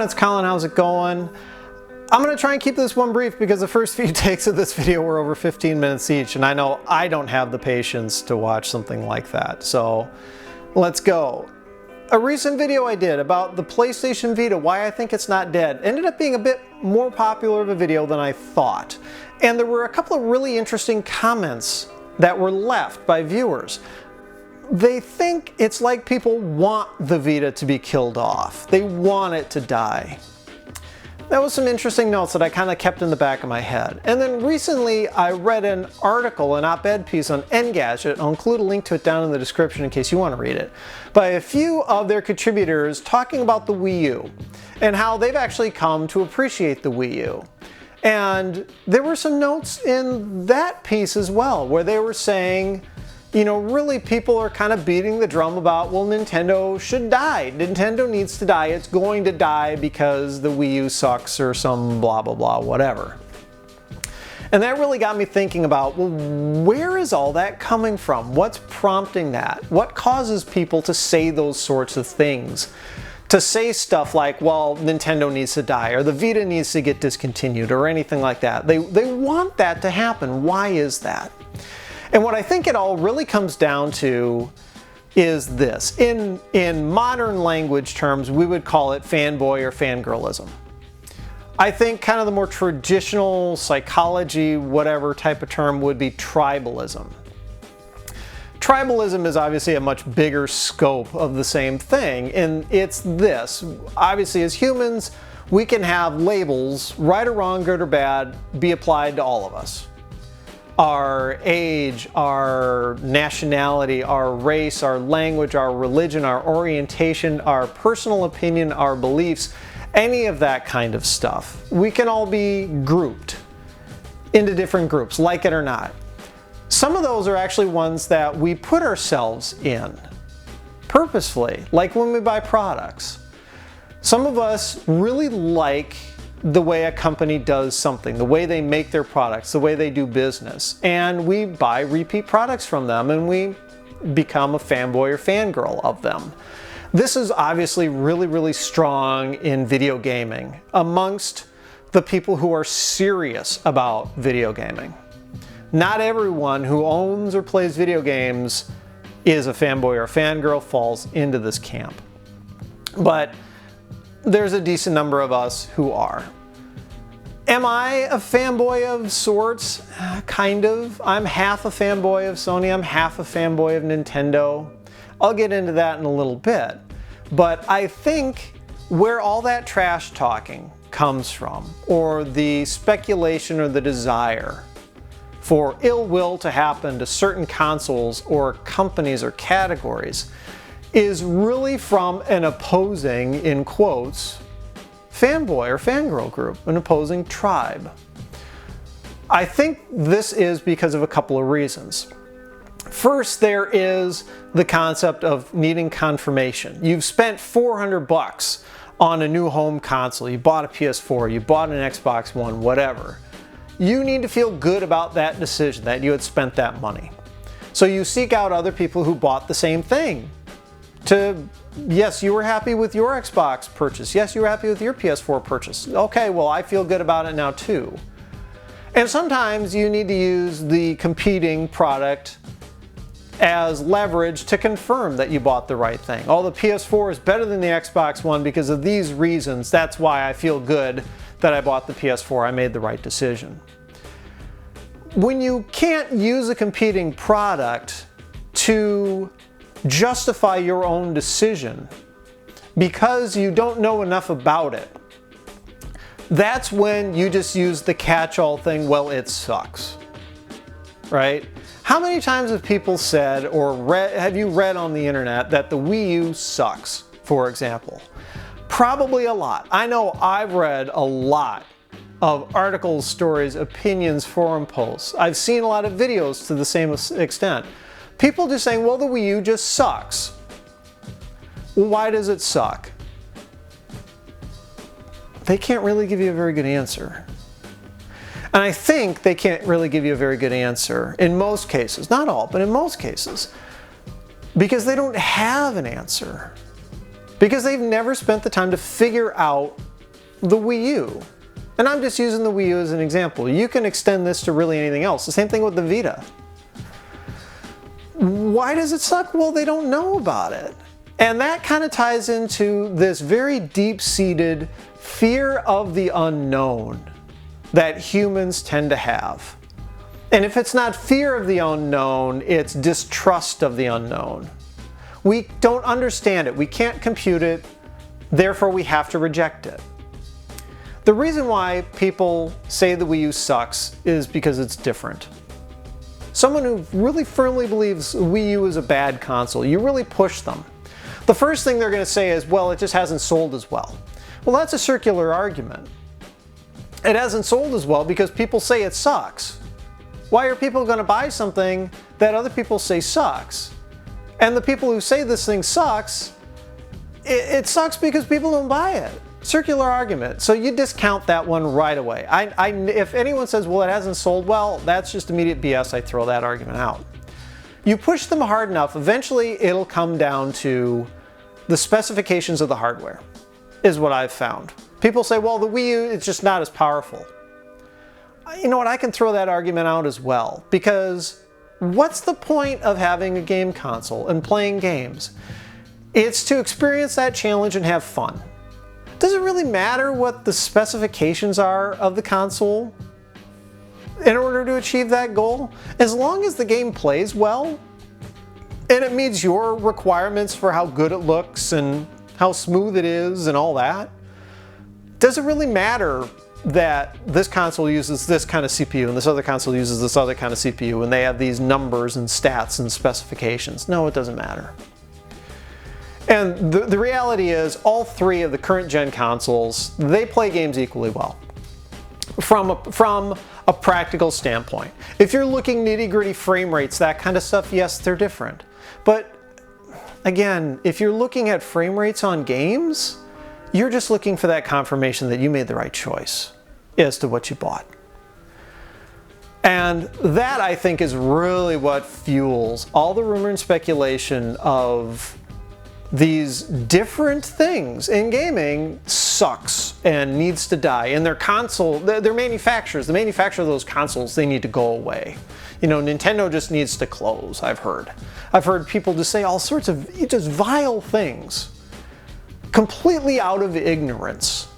everyone, it's Colin. How's it going? I'm going to try and keep this one brief because the first few takes of this video were over 15 minutes each, and I know I don't have the patience to watch something like that. So let's go. A recent video I did about the PlayStation Vita, why I think it's not dead, ended up being a bit more popular of a video than I thought. And there were a couple of really interesting comments that were left by viewers. They think it's like people want the Vita to be killed off. They want it to die. That was some interesting notes that I kind of kept in the back of my head. And then recently I read an article, an op-ed piece on Engadget. I'll include a link to it down in the description in case you want to read it, by a few of their contributors talking about the Wii U and how they've actually come to appreciate the Wii U. And there were some notes in that piece as well where they were saying, you know, really people are kind of beating the drum about, well, Nintendo should die. Nintendo needs to die. It's going to die because the Wii U sucks or some blah, blah, blah, whatever. And that really got me thinking about, well, where is all that coming from? What's prompting that? What causes people to say those sorts of things? To say stuff like, well, Nintendo needs to die, or the Vita needs to get discontinued, or anything like that. They want that to happen. Why is that? And what I think it all really comes down to is this. In modern language terms, we would call it fanboy or fangirlism. I think kind of the more traditional psychology, whatever type of term would be tribalism. Tribalism is obviously a much bigger scope of the same thing, and it's this. Obviously, as humans, we can have labels, right or wrong, good or bad, be applied to all of us. Our age, our nationality, our race, our language, our religion, our orientation, our personal opinion, our beliefs, any of that kind of stuff. We can all be grouped into different groups, like it or not. Some of those are actually ones that we put ourselves in purposefully, like when we buy products. Some of us really like the way a company does something, the way they make their products, the way they do business. And we buy repeat products from them and we become a fanboy or fangirl of them. This is obviously really, really strong in video gaming amongst the people who are serious about video gaming. Not everyone who owns or plays video games is a fanboy or fangirl, falls into this camp. But there's a decent number of us who are. Am I a fanboy of sorts? Kind of. I'm half a fanboy of Sony, I'm half a fanboy of Nintendo. I'll get into that in a little bit. But I think where all that trash talking comes from, or the speculation or the desire for ill will to happen to certain consoles or companies or categories, is really from an opposing, in quotes, fanboy or fangirl group, an opposing tribe. I think this is because of a couple of reasons. First, there is the concept of needing confirmation. You've spent $400 on a new home console, you bought a PS4, you bought an Xbox One, whatever. You need to feel good about that decision, that you had spent that money. So you seek out other people who bought the same thing. Yes, you were happy with your Xbox purchase. Yes, you were happy with your PS4 purchase. Okay, well, I feel good about it now too. And sometimes you need to use the competing product as leverage to confirm that you bought the right thing. Oh, the PS4 is better than the Xbox One because of these reasons. That's why I feel good that I bought the PS4. I made the right decision. When you can't use a competing product to justify your own decision because you don't know enough about it, that's when you just use the catch-all thing, well, it sucks, right? How many times have people said, or have you read on the internet that the Wii U sucks, for example? Probably a lot. I know I've read a lot of articles, stories, opinions, forum posts. I've seen a lot of videos to the same extent. People just saying, well, the Wii U just sucks. Well, why does it suck? They can't really give you a very good answer. And I think they can't really give you a very good answer in most cases, not all, but in most cases, because they don't have an answer. Because they've never spent the time to figure out the Wii U. And I'm just using the Wii U as an example. You can extend this to really anything else. The same thing with the Vita. Why does it suck? Well, they don't know about it. And that kind of ties into this very deep-seated fear of the unknown that humans tend to have. And if it's not fear of the unknown, it's distrust of the unknown. We don't understand it. We can't compute it. Therefore, we have to reject it. The reason why people say the Wii U sucks is because it's different. Someone who really firmly believes Wii U is a bad console, you really push them. The first thing they're going to say is, well, it just hasn't sold as well. Well, that's a circular argument. It hasn't sold as well because people say it sucks. Why are people going to buy something that other people say sucks? And the people who say this thing sucks, it sucks because people don't buy it. Circular argument. So you discount that one right away. If anyone says, well, it hasn't sold well, that's just immediate BS. I throw that argument out. You push them hard enough, eventually it'll come down to the specifications of the hardware, is what I've found. People say, well, the Wii U is just not as powerful. You know what, I can throw that argument out as well, because what's the point of having a game console and playing games? It's to experience that challenge and have fun. Does it really matter what the specifications are of the console in order to achieve that goal? As long as the game plays well and it meets your requirements for how good it looks and how smooth it is and all that, does it really matter that this console uses this kind of CPU and this other console uses this other kind of CPU and they have these numbers and stats and specifications? No, it doesn't matter. And the reality is, all three of the current gen consoles, they play games equally well from a practical standpoint. If you're looking nitty-gritty frame rates, that kind of stuff, yes, they're different. But again, if you're looking at frame rates on games, you're just looking for that confirmation that you made the right choice as to what you bought. And that, I think, is really what fuels all the rumor and speculation of these different things in gaming sucks and needs to die. And their console, their manufacturers, the manufacturer of those consoles, they need to go away. You know, Nintendo just needs to close, I've heard. I've heard people just say all sorts of just vile things, completely out of ignorance.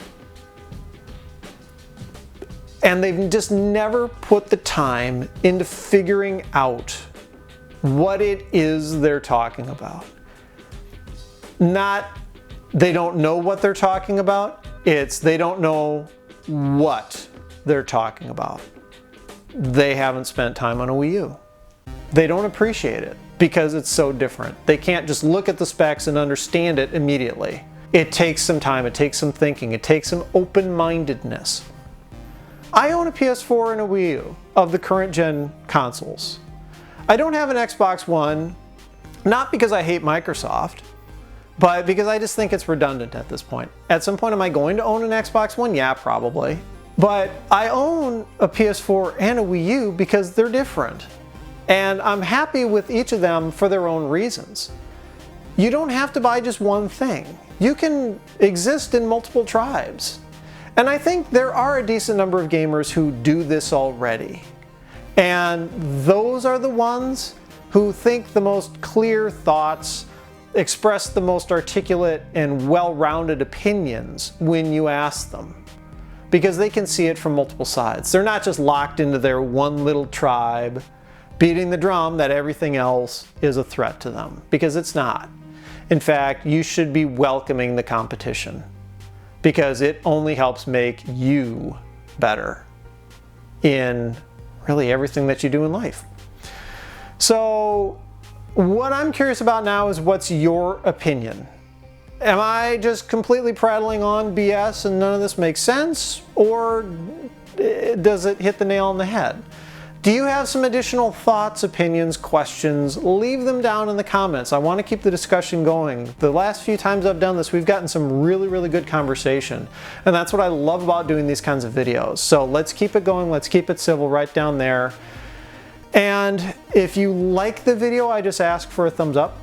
And they've just never put the time into figuring out what it is they're talking about. Not they don't know what they're talking about, it's they don't know what they're talking about. They haven't spent time on a Wii U. They don't appreciate it because it's so different. They can't just look at the specs and understand it immediately. It takes some time, it takes some thinking, it takes some open-mindedness. I own a PS4 and a Wii U of the current gen consoles. I don't have an Xbox One, not because I hate Microsoft, but because I just think it's redundant at this point. At some point, am I going to own an Xbox One? Yeah, probably. But I own a PS4 and a Wii U because they're different. And I'm happy with each of them for their own reasons. You don't have to buy just one thing. You can exist in multiple tribes. And I think there are a decent number of gamers who do this already. And those are the ones who think the most clear thoughts, express the most articulate and well-rounded opinions when you ask them, because they can see it from multiple sides. They're not just locked into their one little tribe, beating the drum that everything else is a threat to them, because it's not. In fact, you should be welcoming the competition, because it only helps make you better in really everything that you do in life. So what I'm curious about now is, what's your opinion? Am I just completely prattling on BS and none of this makes sense? Or does it hit the nail on the head? Do you have some additional thoughts, opinions, questions? Leave them down in the comments. I want to keep the discussion going. The last few times I've done this, we've gotten some really good conversation. And that's what I love about doing these kinds of videos. So let's keep it going. Let's keep it civil right down there. And if you like the video, I just ask for a thumbs up.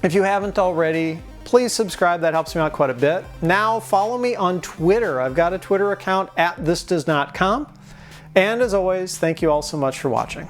If you haven't already, please subscribe. That helps me out quite a bit. Now follow me on Twitter. I've got a Twitter account @thisdoesnotcom. And as always, thank you all so much for watching.